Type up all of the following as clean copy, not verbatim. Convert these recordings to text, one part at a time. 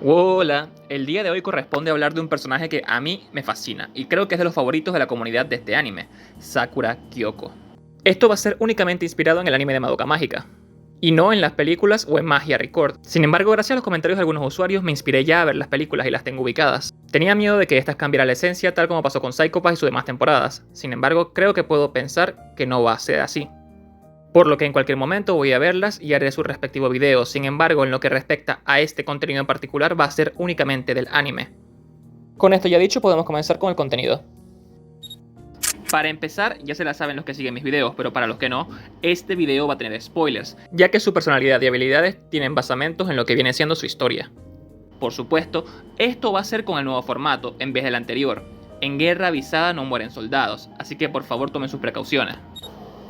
Hola, el día de hoy corresponde hablar de un personaje que a mí me fascina y creo que es de los favoritos de la comunidad de este anime, Sakura Kyoko. Esto va a ser únicamente inspirado en el anime de Madoka Mágica, y no en las películas o en Magia Record. Sin embargo, gracias a los comentarios de algunos usuarios me inspiré ya a ver las películas y las tengo ubicadas. Tenía miedo de que estas cambiara la esencia tal como pasó con Psycho Pass y sus demás temporadas, sin embargo creo que puedo pensar que no va a ser así. Por lo que en cualquier momento voy a verlas y haré su respectivo video. Sin embargo, en lo que respecta a este contenido en particular va a ser únicamente del anime. Con esto ya dicho, podemos comenzar con el contenido. Para empezar, ya se la saben los que siguen mis videos, pero para los que no, este video va a tener spoilers, ya que su personalidad y habilidades tienen basamentos en lo que viene siendo su historia. Por supuesto, esto va a ser con el nuevo formato, en vez del anterior. En guerra avisada no mueren soldados, así que por favor tomen sus precauciones.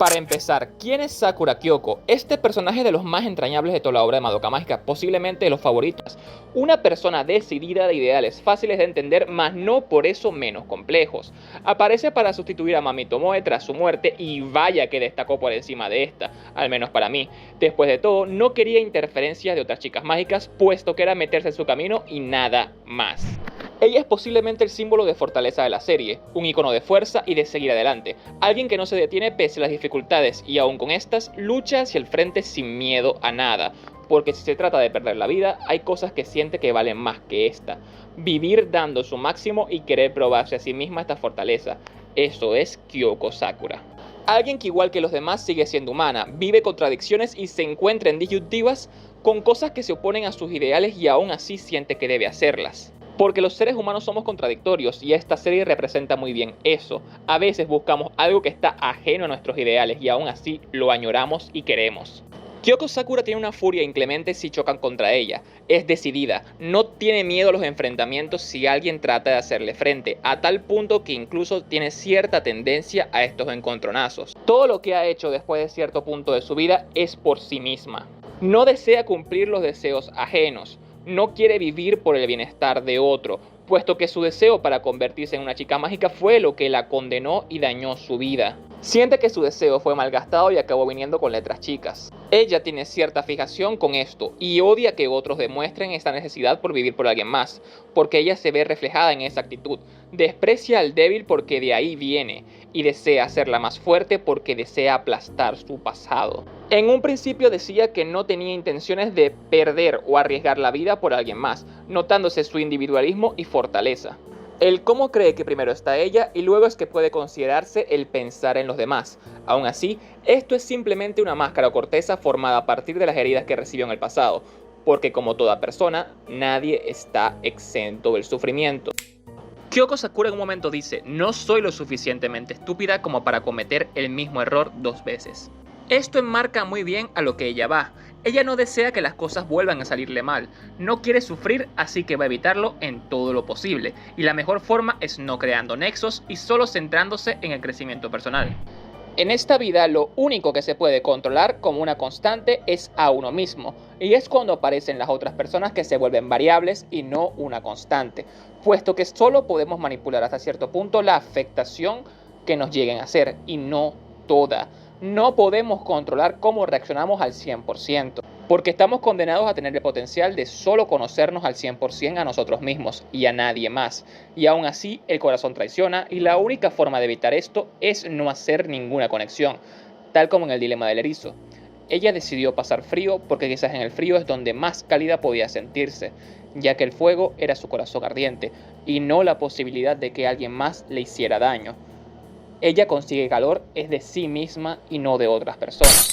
Para empezar, ¿quién es Sakura Kyoko? Este personaje de los más entrañables de toda la obra de Madoka Mágica, posiblemente de los favoritos. Una persona decidida de ideales fáciles de entender, mas no por eso menos complejos. Aparece para sustituir a Mami Tomoe tras su muerte y vaya que destacó por encima de esta, al menos para mí. Después de todo, no quería interferencias de otras chicas mágicas, puesto que era meterse en su camino y nada más. Ella es posiblemente el símbolo de fortaleza de la serie, un icono de fuerza y de seguir adelante, alguien que no se detiene pese a las dificultades y aún con estas, lucha hacia el frente sin miedo a nada, porque si se trata de perder la vida, hay cosas que siente que valen más que esta. Vivir dando su máximo y querer probarse a sí misma esta fortaleza, eso es Kyoko Sakura. Alguien que igual que los demás sigue siendo humana, vive contradicciones y se encuentra en disyuntivas con cosas que se oponen a sus ideales y aún así siente que debe hacerlas. Porque los seres humanos somos contradictorios y esta serie representa muy bien eso. A veces buscamos algo que está ajeno a nuestros ideales y aún así lo añoramos y queremos. Kyoko Sakura tiene una furia inclemente si chocan contra ella. Es decidida, no tiene miedo a los enfrentamientos si alguien trata de hacerle frente, a tal punto que incluso tiene cierta tendencia a estos encontronazos. Todo lo que ha hecho después de cierto punto de su vida es por sí misma. No desea cumplir los deseos ajenos. No quiere vivir por el bienestar de otro, puesto que su deseo para convertirse en una chica mágica fue lo que la condenó y dañó su vida. Siente que su deseo fue malgastado y acabó viniendo con letras chicas. Ella tiene cierta fijación con esto y odia que otros demuestren esta necesidad por vivir por alguien más, porque ella se ve reflejada en esa actitud. Desprecia al débil porque de ahí viene y desea hacerla más fuerte porque desea aplastar su pasado. En un principio decía que no tenía intenciones de perder o arriesgar la vida por alguien más, notándose su individualismo y fortaleza. El cómo cree que primero está ella y luego es que puede considerarse el pensar en los demás. Aún así, esto es simplemente una máscara o corteza formada a partir de las heridas que recibió en el pasado, porque como toda persona, nadie está exento del sufrimiento. Kyoko Sakura en un momento dice, no soy lo suficientemente estúpida como para cometer el mismo error dos veces. Esto enmarca muy bien a lo que ella va. Ella no desea que las cosas vuelvan a salirle mal, no quiere sufrir, así que va a evitarlo en todo lo posible, y la mejor forma es no creando nexos y solo centrándose en el crecimiento personal. En esta vida lo único que se puede controlar como una constante es a uno mismo, y es cuando aparecen las otras personas que se vuelven variables y no una constante, puesto que solo podemos manipular hasta cierto punto la afectación que nos lleguen a hacer, y no toda. No podemos controlar cómo reaccionamos al 100%, porque estamos condenados a tener el potencial de solo conocernos al 100% a nosotros mismos y a nadie más. Y aún así, el corazón traiciona y la única forma de evitar esto es no hacer ninguna conexión, tal como en el dilema del erizo. Ella decidió pasar frío porque quizás en el frío es donde más cálida podía sentirse, ya que el fuego era su corazón ardiente y no la posibilidad de que alguien más le hiciera daño. Ella consigue calor es de sí misma y no de otras personas.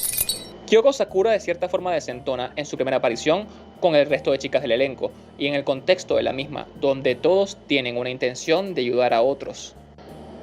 Kyoko Sakura de cierta forma desentona en su primera aparición con el resto de chicas del elenco y en el contexto de la misma, donde todos tienen una intención de ayudar a otros.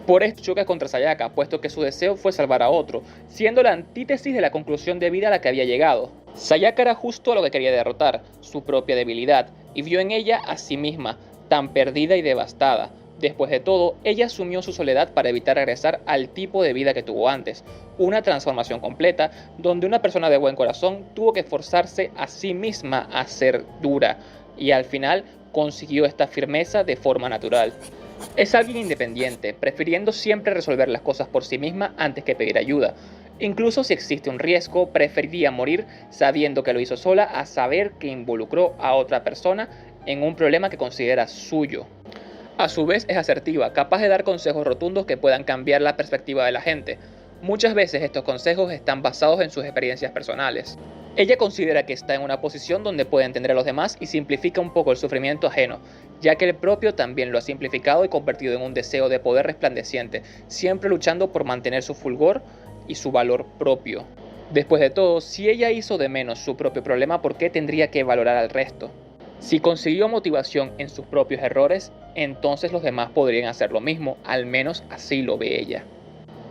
Por esto choca contra Sayaka, puesto que su deseo fue salvar a otro, siendo la antítesis de la conclusión de vida a la que había llegado. Sayaka era justo a lo que quería derrotar, su propia debilidad, y vio en ella a sí misma, tan perdida y devastada. Después de todo, ella asumió su soledad para evitar regresar al tipo de vida que tuvo antes, una transformación completa donde una persona de buen corazón tuvo que forzarse a sí misma a ser dura y al final consiguió esta firmeza de forma natural. Es alguien independiente, prefiriendo siempre resolver las cosas por sí misma antes que pedir ayuda. Incluso si existe un riesgo, preferiría morir sabiendo que lo hizo sola a saber que involucró a otra persona en un problema que considera suyo. A su vez es asertiva, capaz de dar consejos rotundos que puedan cambiar la perspectiva de la gente. Muchas veces estos consejos están basados en sus experiencias personales. Ella considera que está en una posición donde puede entender a los demás y simplifica un poco el sufrimiento ajeno, ya que el propio también lo ha simplificado y convertido en un deseo de poder resplandeciente, siempre luchando por mantener su fulgor y su valor propio. Después de todo, si ella hizo de menos su propio problema, ¿por qué tendría que valorar al resto? Si consiguió motivación en sus propios errores, entonces los demás podrían hacer lo mismo, al menos así lo ve ella.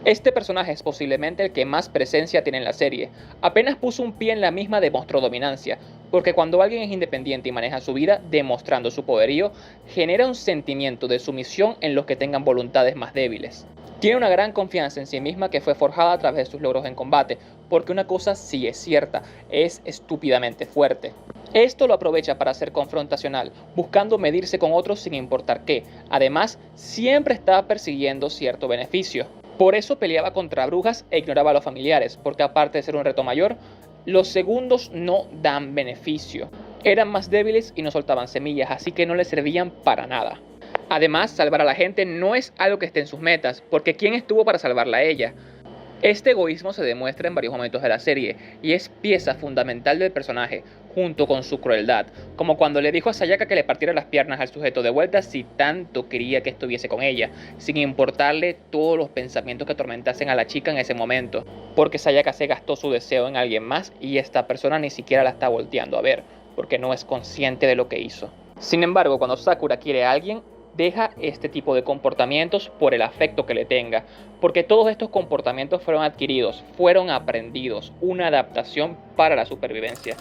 Este personaje es posiblemente el que más presencia tiene en la serie. Apenas puso un pie en la misma demostró dominancia, porque cuando alguien es independiente y maneja su vida, demostrando su poderío, genera un sentimiento de sumisión en los que tengan voluntades más débiles. Tiene una gran confianza en sí misma que fue forjada a través de sus logros en combate, porque una cosa sí es cierta, es estúpidamente fuerte. Esto lo aprovecha para ser confrontacional, buscando medirse con otros sin importar qué. Además, siempre está persiguiendo cierto beneficio. Por eso peleaba contra brujas e ignoraba a los familiares, porque aparte de ser un reto mayor, los segundos no dan beneficio. Eran más débiles y no soltaban semillas, así que no les servían para nada. Además, salvar a la gente no es algo que esté en sus metas, porque ¿quién estuvo para salvarla a ella? Este egoísmo se demuestra en varios momentos de la serie, y es pieza fundamental del personaje, junto con su crueldad, como cuando le dijo a Sayaka que le partiera las piernas al sujeto de vuelta si tanto quería que estuviese con ella, sin importarle todos los pensamientos que atormentasen a la chica en ese momento, porque Sayaka se gastó su deseo en alguien más y esta persona ni siquiera la está volteando a ver, porque no es consciente de lo que hizo. Sin embargo, cuando Sakura quiere a alguien, deja este tipo de comportamientos por el afecto que le tenga, porque todos estos comportamientos fueron adquiridos, fueron aprendidos, una adaptación para la supervivencia.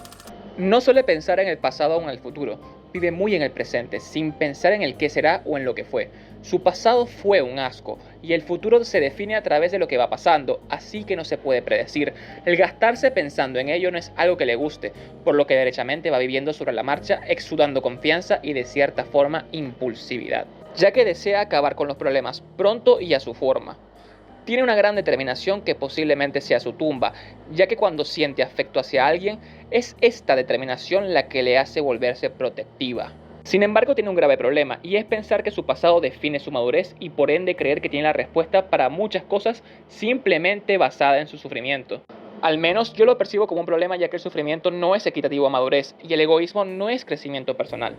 No suele pensar en el pasado o en el futuro, vive muy en el presente, sin pensar en el qué será o en lo que fue. Su pasado fue un asco, y el futuro se define a través de lo que va pasando, así que no se puede predecir. El gastarse pensando en ello no es algo que le guste, por lo que derechamente va viviendo sobre la marcha, exudando confianza y de cierta forma impulsividad, ya que desea acabar con los problemas pronto y a su forma. Tiene una gran determinación que posiblemente sea su tumba, ya que cuando siente afecto hacia alguien, es esta determinación la que le hace volverse protectiva. Sin embargo, tiene un grave problema, y es pensar que su pasado define su madurez y por ende creer que tiene la respuesta para muchas cosas simplemente basada en su sufrimiento. Al menos yo lo percibo como un problema, ya que el sufrimiento no es equitativo a madurez y el egoísmo no es crecimiento personal.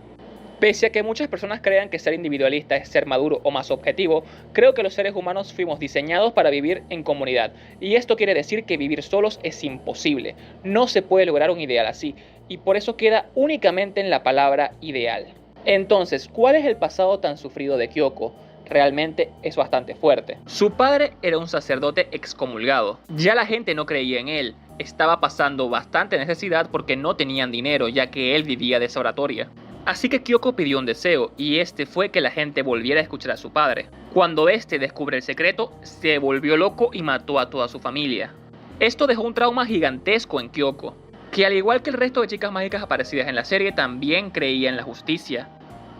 Pese a que muchas personas crean que ser individualista es ser maduro o más objetivo, creo que los seres humanos fuimos diseñados para vivir en comunidad. Y esto quiere decir que vivir solos es imposible. No se puede lograr un ideal así, y por eso queda únicamente en la palabra ideal. Entonces, ¿cuál es el pasado tan sufrido de Kyoko? Realmente es bastante fuerte. Su padre era un sacerdote excomulgado. Ya la gente no creía en él. Estaba pasando bastante necesidad porque no tenían dinero, ya que él vivía de esa oratoria. Así que Kyoko pidió un deseo, y este fue que la gente volviera a escuchar a su padre. Cuando este descubre el secreto, se volvió loco y mató a toda su familia. Esto dejó un trauma gigantesco en Kyoko, que al igual que el resto de chicas mágicas aparecidas en la serie, también creía en la justicia.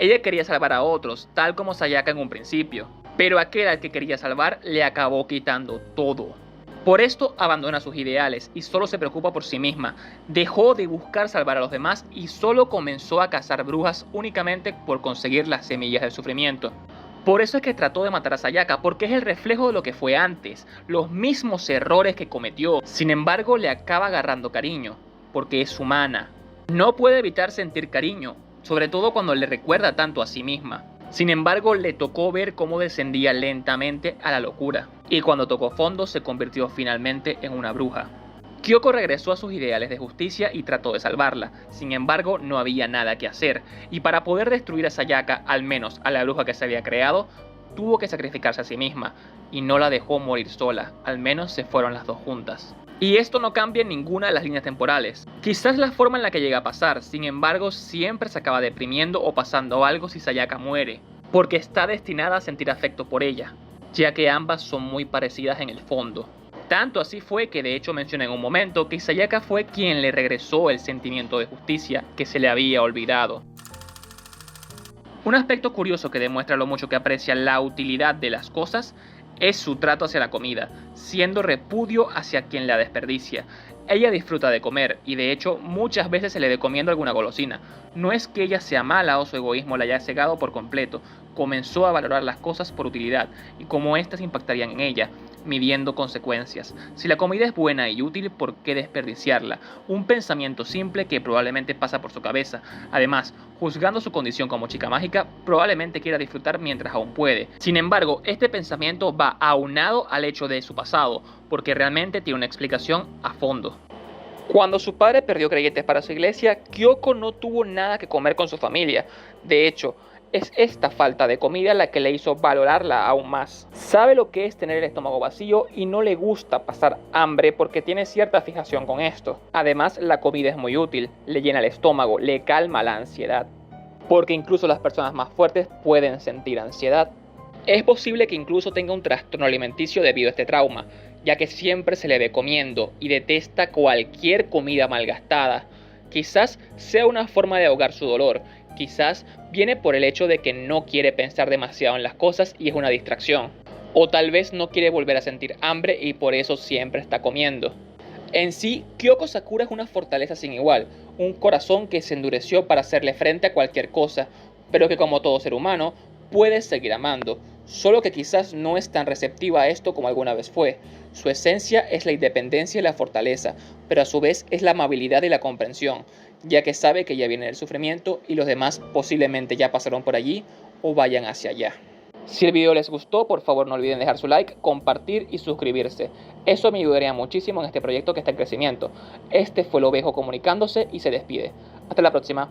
Ella quería salvar a otros, tal como Sayaka en un principio, pero aquel al que quería salvar le acabó quitando todo. Por esto abandona sus ideales y solo se preocupa por sí misma. Dejó de buscar salvar a los demás y solo comenzó a cazar brujas únicamente por conseguir las semillas del sufrimiento. Por eso es que trató de matar a Sayaka, porque es el reflejo de lo que fue antes, los mismos errores que cometió. Sin embargo, le acaba agarrando cariño, porque es humana. No puede evitar sentir cariño, sobre todo cuando le recuerda tanto a sí misma. Sin embargo, le tocó ver cómo descendía lentamente a la locura, y cuando tocó fondo se convirtió finalmente en una bruja. Kyoko regresó a sus ideales de justicia y trató de salvarla, sin embargo no había nada que hacer, y para poder destruir a Sayaka, al menos a la bruja que se había creado, tuvo que sacrificarse a sí misma, y no la dejó morir sola, al menos se fueron las dos juntas. Y esto no cambia en ninguna de las líneas temporales. Quizás la forma en la que llega a pasar, sin embargo siempre se acaba deprimiendo o pasando algo si Sayaka muere, porque está destinada a sentir afecto por ella, ya que ambas son muy parecidas en el fondo. Tanto así fue que de hecho mencioné en un momento que Sayaka fue quien le regresó el sentimiento de justicia que se le había olvidado. Un aspecto curioso que demuestra lo mucho que aprecia la utilidad de las cosas es su trato hacia la comida, siendo repudio hacia quien la desperdicia. Ella disfruta de comer y de hecho muchas veces se le ve comiendo alguna golosina. No es que ella sea mala o su egoísmo la haya cegado por completo, comenzó a valorar las cosas por utilidad y cómo éstas impactarían en ella, midiendo consecuencias. Si la comida es buena y útil, ¿por qué desperdiciarla? Un pensamiento simple que probablemente pasa por su cabeza. Además, juzgando su condición como chica mágica, probablemente quiera disfrutar mientras aún puede. Sin embargo, este pensamiento va aunado al hecho de su pasado, porque realmente tiene una explicación a fondo. Cuando su padre perdió creyentes para su iglesia, Kyoko no tuvo nada que comer con su familia. De hecho, es esta falta de comida la que le hizo valorarla aún más. Sabe lo que es tener el estómago vacío y no le gusta pasar hambre porque tiene cierta fijación con esto. Además, la comida es muy útil, le llena el estómago, le calma la ansiedad. Porque incluso las personas más fuertes pueden sentir ansiedad. Es posible que incluso tenga un trastorno alimenticio debido a este trauma, ya que siempre se le ve comiendo y detesta cualquier comida malgastada. Quizás sea una forma de ahogar su dolor, quizás viene por el hecho de que no quiere pensar demasiado en las cosas y es una distracción. O tal vez no quiere volver a sentir hambre y por eso siempre está comiendo. En sí, Kyoko Sakura es una fortaleza sin igual, un corazón que se endureció para hacerle frente a cualquier cosa, pero que como todo ser humano, puede seguir amando, solo que quizás no es tan receptiva a esto como alguna vez fue. Su esencia es la independencia y la fortaleza, pero a su vez es la amabilidad y la comprensión, ya que sabe que ya viene el sufrimiento y los demás posiblemente ya pasaron por allí o vayan hacia allá. Si el video les gustó, por favor no olviden dejar su like, compartir y suscribirse. Eso me ayudaría muchísimo en este proyecto que está en crecimiento. Este fue el Ovejo comunicándose y se despide. Hasta la próxima.